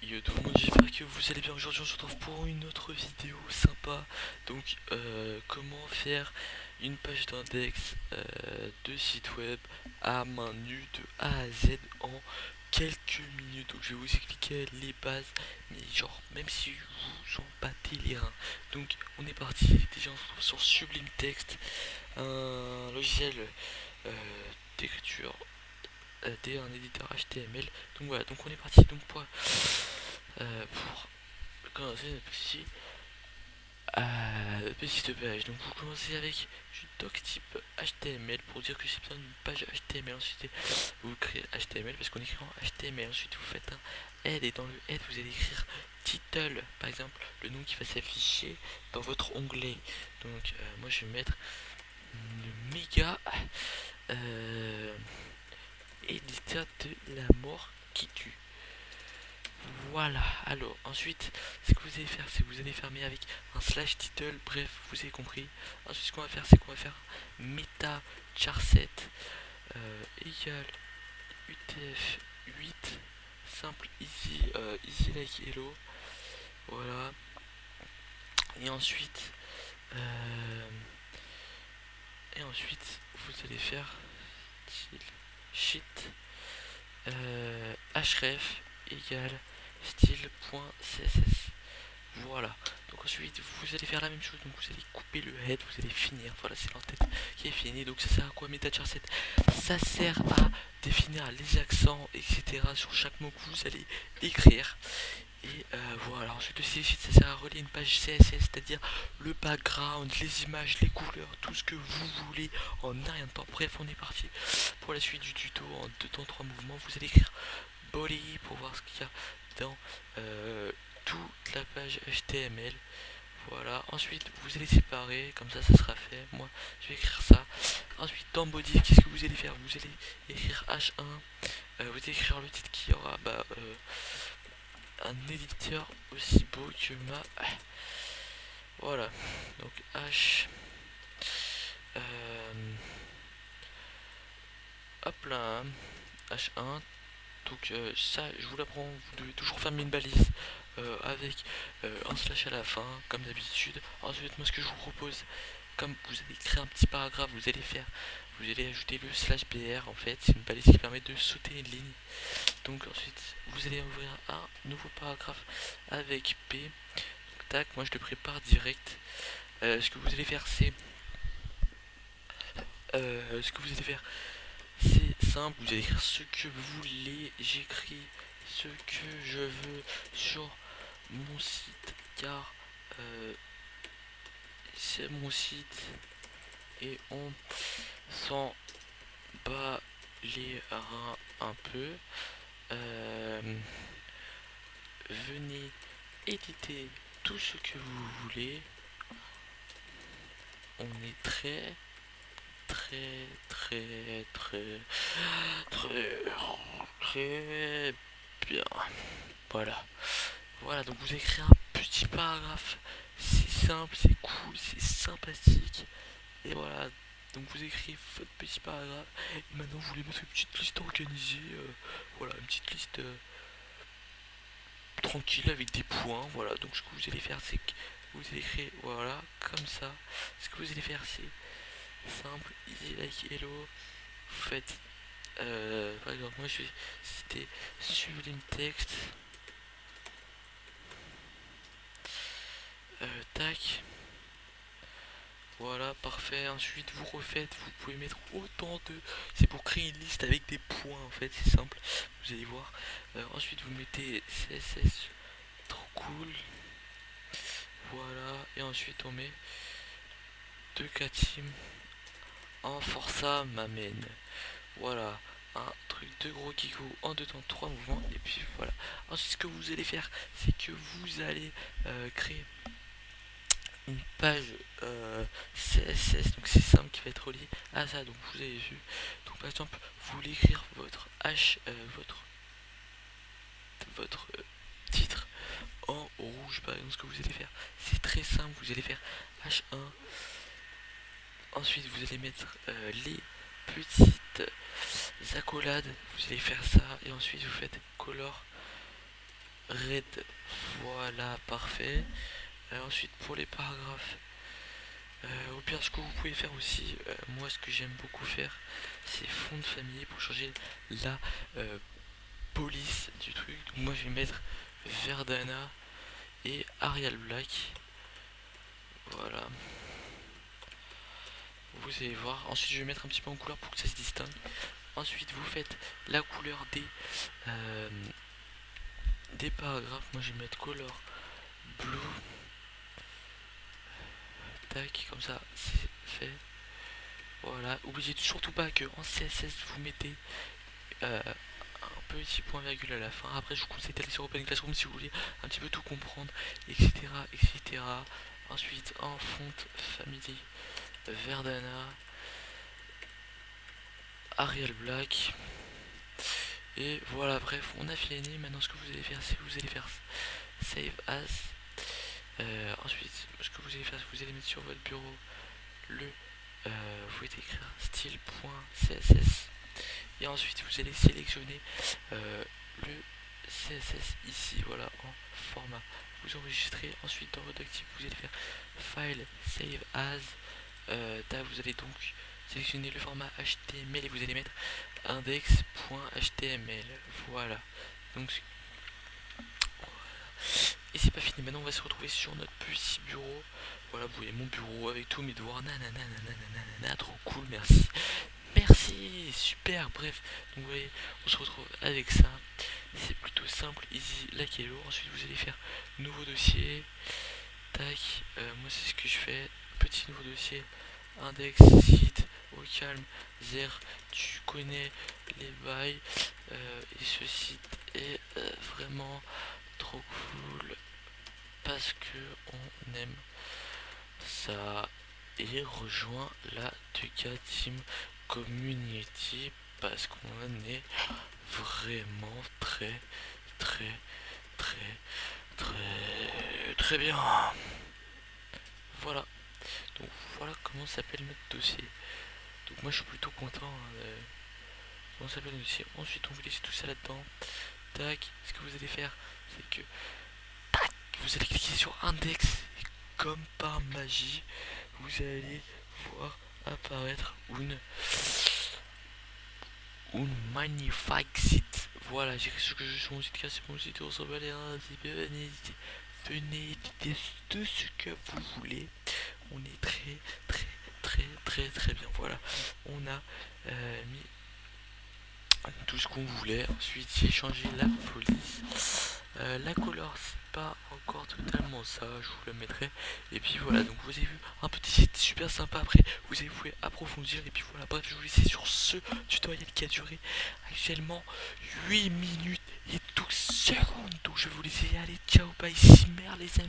Yo tout le monde, j'espère que vous allez bien. Aujourd'hui on se retrouve pour une autre vidéo sympa. Donc comment faire une page d'index de site web à main nue de A à Z en quelques minutes. Donc je vais vous expliquer les bases, mais genre même si vous en battez les reins. Donc on est parti, déjà on se retrouve sur Sublime Text, un logiciel euh, d'écriture, un éditeur HTML. Donc voilà, donc on est parti donc pour commencer notre petite page. Donc vous commencez avec du doc type HTML pour dire que c'est bien une page HTML. Ensuite vous créez HTML parce qu'on écrit en HTML. Ensuite vous faites un head et dans le head vous allez écrire title, par exemple le nom qui va s'afficher dans votre onglet. Donc moi je vais mettre le méga éditeur de la mort qui tue. Voilà, alors ensuite, ce que vous allez faire, c'est que vous allez fermer avec un slash title, bref, vous avez compris. Ensuite, ce qu'on va faire, c'est qu'on va faire meta charset égale utf8 simple easy like hello. Voilà, et ensuite, euh, vous allez faire sheet href égale style.css. Voilà. Donc ensuite vous allez faire la même chose. Donc vous allez couper le head, vous allez finir. Voilà, c'est l'entête qui est finie. Donc ça sert à quoi MetaCharset? Ça sert à définir les accents, etc. sur chaque mot que vous allez écrire. Et voilà, ensuite le CSS ça sert à relier une page CSS, c'est-à-dire le background, les images, les couleurs, tout ce que vous voulez en un rien de temps. Bref, on est parti pour la suite du tuto en 2 temps 3 mouvements. Vous allez écrire body pour voir ce qu'il y a dans toute la page HTML. Voilà, ensuite vous allez séparer, comme ça sera fait. Moi je vais écrire ça. Ensuite dans body, qu'est-ce que vous allez faire? Vous allez écrire H1, vous allez écrire le titre qui aura un éditeur aussi beau que ma. Voilà, donc H. Hop là, H1. Donc ça, je vous l'apprends, vous devez toujours fermer une balise avec un slash à la fin, comme d'habitude. Ensuite, moi ce que je vous propose, comme vous allez créer un petit paragraphe, vous allez ajouter le slash br en fait, c'est une balise qui permet de sauter une ligne. Donc ensuite, vous allez ouvrir un nouveau paragraphe avec p. Donc, tac, moi je le prépare direct. Ce que vous allez faire, c'est simple, vous allez écrire ce que vous voulez. J'écris ce que je veux sur mon site car c'est mon site et on s'en bat les reins un peu. Euh, Venez éditer tout ce que vous voulez. On est très très très très très très bien. Voilà. Voilà, donc vous écrivez un petit paragraphe. C'est simple, c'est cool, c'est sympathique. Et voilà, donc vous écrivez votre petit paragraphe. Et maintenant vous voulez mettre une petite liste organisée. Voilà, une petite liste tranquille avec des points. Voilà, donc ce que vous allez faire, c'est que vous allez écrire, voilà, comme ça. Ce que vous allez faire, c'est simple, easy like hello. Vous faites, par exemple, moi je vais citer Sublime Text. Tac. Voilà, parfait. Ensuite, vous refaites. Vous pouvez mettre autant de. C'est pour créer une liste avec des points en fait. C'est simple. Vous allez voir. Ensuite, vous mettez CSS. Trop cool. Voilà. Et ensuite, on met 2K Team en Forza m'amène. Voilà. Un truc de gros kiko en 2 temps 3 mouvements. Et puis voilà. Ensuite, ce que vous allez faire, c'est que vous allez créer une page CSS, donc c'est simple qui va être relié à ça. Donc vous avez vu, donc par exemple vous voulez écrire votre titre en rouge. Par exemple, ce que vous allez faire, c'est très simple, vous allez faire H1, ensuite vous allez mettre les petites accolades, vous allez faire ça et ensuite vous faites color red, voilà, parfait. Ensuite pour les paragraphes, au pire ce que vous pouvez faire aussi, moi ce que j'aime beaucoup faire, c'est fond de famille pour changer la police du truc. Donc moi je vais mettre Verdana et Arial Black, voilà, vous allez voir. Ensuite je vais mettre un petit peu en couleur pour que ça se distingue. Ensuite vous faites la couleur des paragraphes. Moi je vais mettre color blue, tac, comme ça c'est fait. Voilà, oubliez surtout pas que en CSS vous mettez un petit point virgule à la fin. Après je vous conseille d'aller sur Open Classroom si vous voulez un petit peu tout comprendre, etc., etc. Ensuite en font family, Verdana, Arial Black. Et voilà, bref, on a fini. Maintenant ce que vous allez faire, c'est que vous allez faire save as. Ensuite ce que vous allez faire, c'est que vous allez mettre sur votre bureau vous pouvez écrire style.css et ensuite vous allez sélectionner le CSS ici, voilà, en format. Vous enregistrez, ensuite dans votre actif vous allez faire file save as. Vous allez donc sélectionner le format HTML et vous allez mettre index.html, voilà. Donc et c'est pas fini, maintenant on va se retrouver sur notre petit bureau. Voilà, vous voyez mon bureau avec tous mes devoirs, nanana, trop cool, merci. Merci, super, bref. Donc vous voyez, on se retrouve avec ça. C'est plutôt simple, easy, like hello. Ensuite vous allez faire nouveau dossier. Tac, moi c'est ce que je fais. Petit nouveau dossier, index, site, au calme, zer, tu connais les bails. Et ce site est vraiment trop cool parce que on aime ça et rejoint la Tuka Team Community parce qu'on est vraiment très très très très très bien. Voilà, donc voilà comment s'appelle notre dossier. Donc moi je suis plutôt content de comment s'appelle notre dossier. Ensuite on vous laisse tout ça là-dedans. Tac, ce que vous allez faire, c'est que tac, vous allez cliquer sur index et comme par magie, vous allez voir apparaître un magnifique site. Voilà, j'ai ce que je suis sur mon site car c'est mon site, on s'en va aller un petit peu, venez éditer tout ce que vous voulez. On est très très très très très bien. Voilà, on a mis tout ce qu'on voulait. Ensuite j'ai changé la police, la couleur c'est pas encore totalement ça, je vous le mettrai. Et puis voilà, donc vous avez vu un petit site super sympa. Après vous avez pu approfondir. Et puis voilà, bref, je vous laisse sur ce tutoriel qui a duré actuellement 8 minutes et 12 secondes. Donc je vais vous laisser, aller, ciao, bye, cimer les amis.